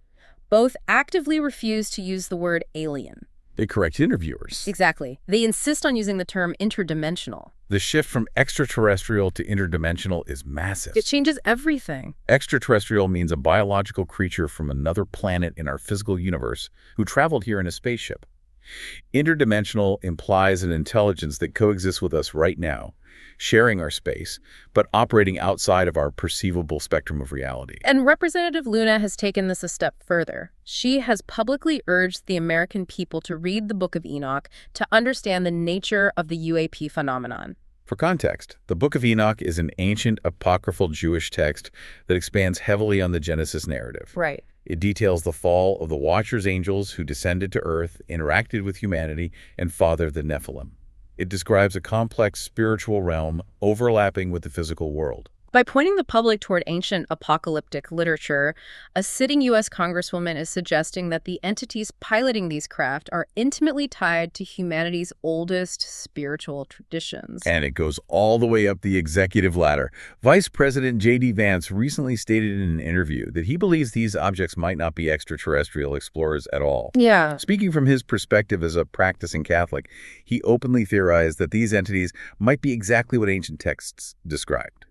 B: both actively refuse to use the word alien.
A: They correct interviewers.
B: Exactly. They insist on using the term interdimensional.
A: The shift from extraterrestrial to interdimensional is massive.
B: It changes everything.
A: Extraterrestrial means a biological creature from another planet in our physical universe who traveled here in a spaceship. Interdimensional implies an intelligence that coexists with us right now, sharing our space, but operating outside of our perceivable spectrum of reality.
B: And Representative Luna has taken this a step further. She has publicly urged the American people to read the Book of Enoch to understand the nature of the UAP phenomenon.
A: For context, the Book of Enoch is an ancient apocryphal Jewish text that expands heavily on the Genesis narrative.
B: Right.
A: It details the fall of the Watcher's angels who descended to earth, interacted with humanity, and fathered the Nephilim. It describes a complex spiritual realm overlapping with the physical world.
B: By pointing the public toward ancient apocalyptic literature, a sitting U.S. Congresswoman is suggesting that the entities piloting these craft are intimately tied to humanity's oldest spiritual traditions.
A: And it goes all the way up the executive ladder. Vice President J.D. Vance recently stated in an interview that he believes these objects might not be extraterrestrial explorers at all.
B: Yeah.
A: Speaking from his perspective as a practicing Catholic, he openly theorized that these entities might be exactly what ancient texts described.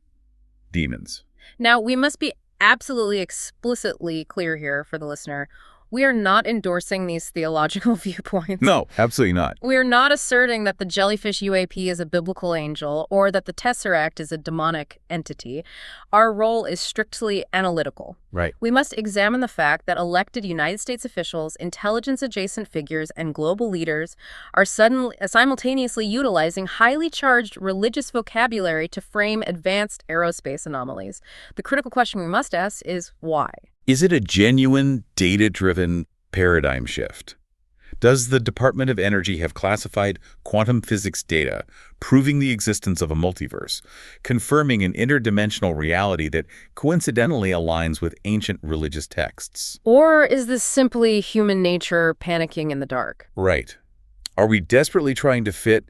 A: Demons.
B: Now, we must be absolutely explicitly clear here for the listener. We are not endorsing these theological viewpoints.
A: No, absolutely not.
B: We are not asserting that the jellyfish UAP is a biblical angel or that the Tesseract is a demonic entity. Our role is strictly analytical.
A: Right.
B: We must examine the fact that elected United States officials, intelligence-adjacent figures, and global leaders are simultaneously utilizing highly charged religious vocabulary to frame advanced aerospace anomalies. The critical question we must ask is why?
A: Is it a genuine, data-driven paradigm shift? Does the Department of Energy have classified quantum physics data, proving the existence of a multiverse, confirming an interdimensional reality that coincidentally aligns with ancient religious texts?
B: Or is this simply human nature panicking in the dark?
A: Right. Are we desperately trying to fit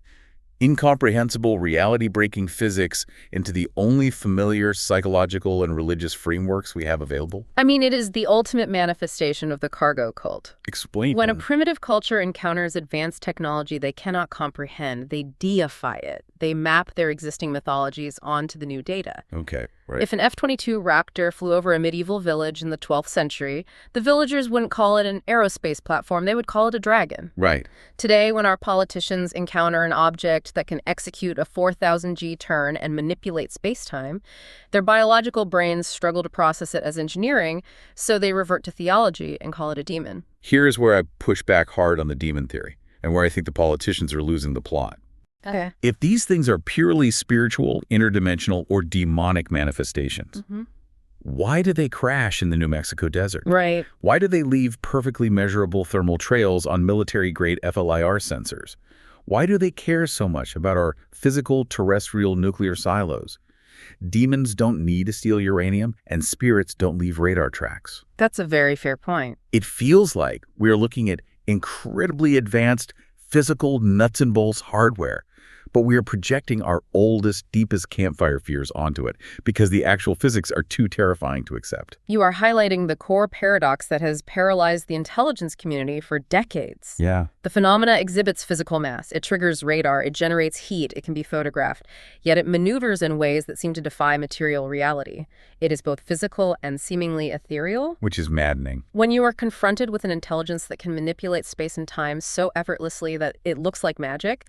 A: incomprehensible reality-breaking physics into the only familiar psychological and religious frameworks we have available?
B: I mean, it is the ultimate manifestation of the cargo cult.
A: Explain.
B: When a primitive culture encounters advanced technology they cannot comprehend, they deify it. They map their existing mythologies onto the new data.
A: Okay, right.
B: If an F-22 Raptor flew over a medieval village in the 12th century, the villagers wouldn't call it an aerospace platform, they would call it a dragon.
A: Right.
B: Today, when our politicians encounter an object that can execute a 4,000 G turn and manipulate space-time, their biological brains struggle to process it as engineering, so they revert to theology and call it a demon.
A: Here's where I push back hard on the demon theory, and where I think the politicians are losing the plot.
B: Okay.
A: If these things are purely spiritual, interdimensional, or demonic manifestations, why do they crash in the New Mexico desert?
B: Right.
A: Why do they leave perfectly measurable thermal trails on military-grade FLIR sensors? Why do they care so much about our physical terrestrial nuclear silos? Demons don't need to steal uranium, and spirits don't leave radar tracks.
B: That's a very fair point.
A: It feels like we're looking at incredibly advanced physical nuts and bolts hardware, but we are projecting our oldest, deepest campfire fears onto it because the actual physics are too terrifying to accept.
B: You are highlighting the core paradox that has paralyzed the intelligence community for decades.
A: Yeah.
B: The phenomena exhibits physical mass. It triggers radar. It generates heat. It can be photographed. Yet it maneuvers in ways that seem to defy material reality. It is both physical and seemingly ethereal.
A: Which is maddening.
B: When you are confronted with an intelligence that can manipulate space and time so effortlessly that it looks like magic,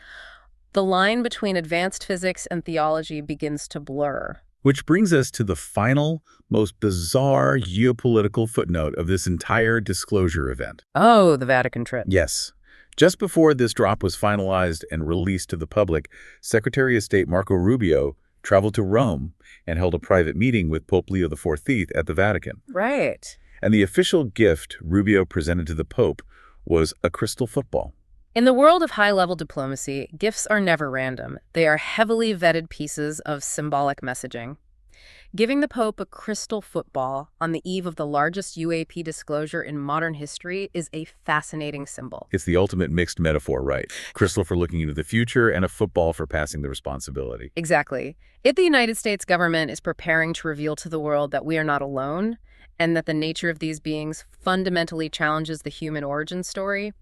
B: the line between advanced physics and theology begins to blur.
A: Which brings us to the final, most bizarre geopolitical footnote of this entire disclosure event.
B: Oh, the Vatican trip.
A: Yes. Just before this drop was finalized and released to the public, Secretary of State Marco Rubio traveled to Rome and held a private meeting with Pope Leo XIV at the Vatican.
B: Right.
A: And the official gift Rubio presented to the Pope was a crystal football.
B: In the world of high-level diplomacy, gifts are never random. They are heavily vetted pieces of symbolic messaging. Giving the Pope a crystal football on the eve of the largest UAP disclosure in modern history is a fascinating symbol.
A: It's the ultimate mixed metaphor, right? Crystal for looking into the future and a football for passing the responsibility.
B: Exactly. If the United States government is preparing to reveal to the world that we are not alone and that the nature of these beings fundamentally challenges the human origin story,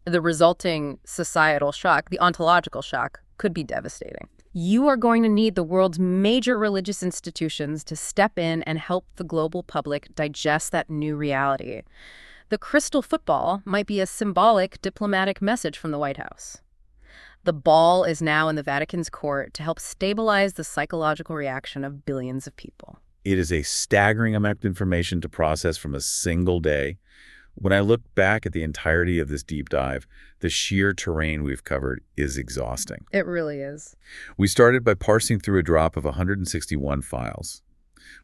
B: the resulting societal shock, the ontological shock, could be devastating. You are going to need the world's major religious institutions to step in and help the global public digest that new reality. The crystal football might be a symbolic diplomatic message from the White House. The ball is now in the Vatican's court to help stabilize the psychological reaction of billions of people.
A: It is a staggering amount of information to process from a single day. When I look back at the entirety of this deep dive, the sheer terrain we've covered is exhausting.
B: It really is.
A: We started by parsing through a drop of 161 files.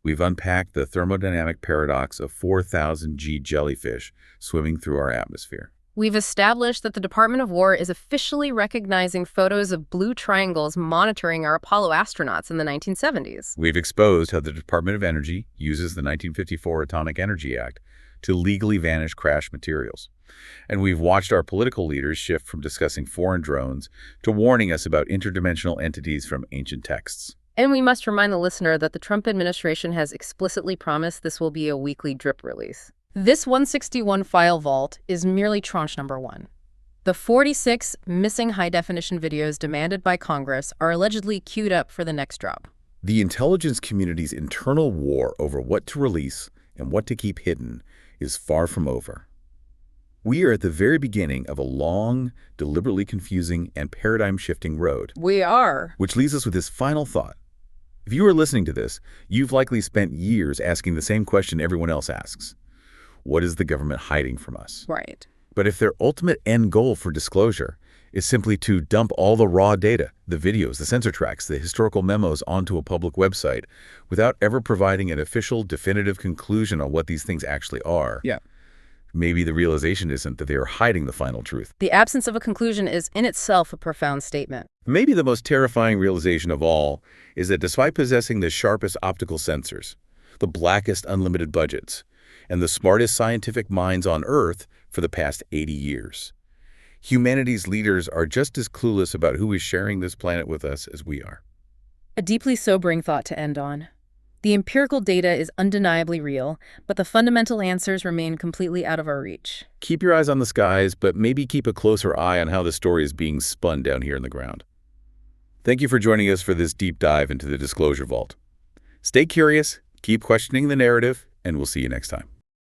A: We've unpacked the thermodynamic paradox of 4,000 G jellyfish swimming through our atmosphere.
B: We've established that the Department of War is officially recognizing photos of blue triangles monitoring our Apollo astronauts in the 1970s.
A: We've exposed how the Department of Energy uses the 1954 Atomic Energy Act to legally vanish crash materials. And we've watched our political leaders shift from discussing foreign drones to warning us about interdimensional entities from ancient texts.
B: And we must remind the listener that the Trump administration has explicitly promised this will be a weekly drip release. This 161 file vault is merely tranche number 1. The 46 missing high-definition videos demanded by Congress are allegedly queued up for the next drop.
A: The intelligence community's internal war over what to release and what to keep hidden is far from over. We are at the very beginning of a long, deliberately confusing, and paradigm-shifting road.
B: We are.
A: Which leaves us with this final thought. If you are listening to this, you've likely spent years asking the same question everyone else asks. What is the government hiding from us?
B: Right.
A: But if their ultimate end goal for disclosure is simply to dump all the raw data, the videos, the sensor tracks, the historical memos onto a public website without ever providing an official, definitive conclusion on what these things actually are, Maybe the realization isn't that they are hiding the final truth.
B: The absence of a conclusion is in itself a profound statement.
A: Maybe the most terrifying realization of all is that despite possessing the sharpest optical sensors, the blackest unlimited budgets, and the smartest scientific minds on Earth for the past 80 years, humanity's leaders are just as clueless about who is sharing this planet with us as we are.
B: A deeply sobering thought to end on. The empirical data is undeniably real, but the fundamental answers remain completely out of our reach.
A: Keep your eyes on the skies, but maybe keep a closer eye on how the story is being spun down here in the ground. Thank you for joining us for this deep dive into the Disclosure Vault. Stay curious, keep questioning the narrative, and we'll see you next time.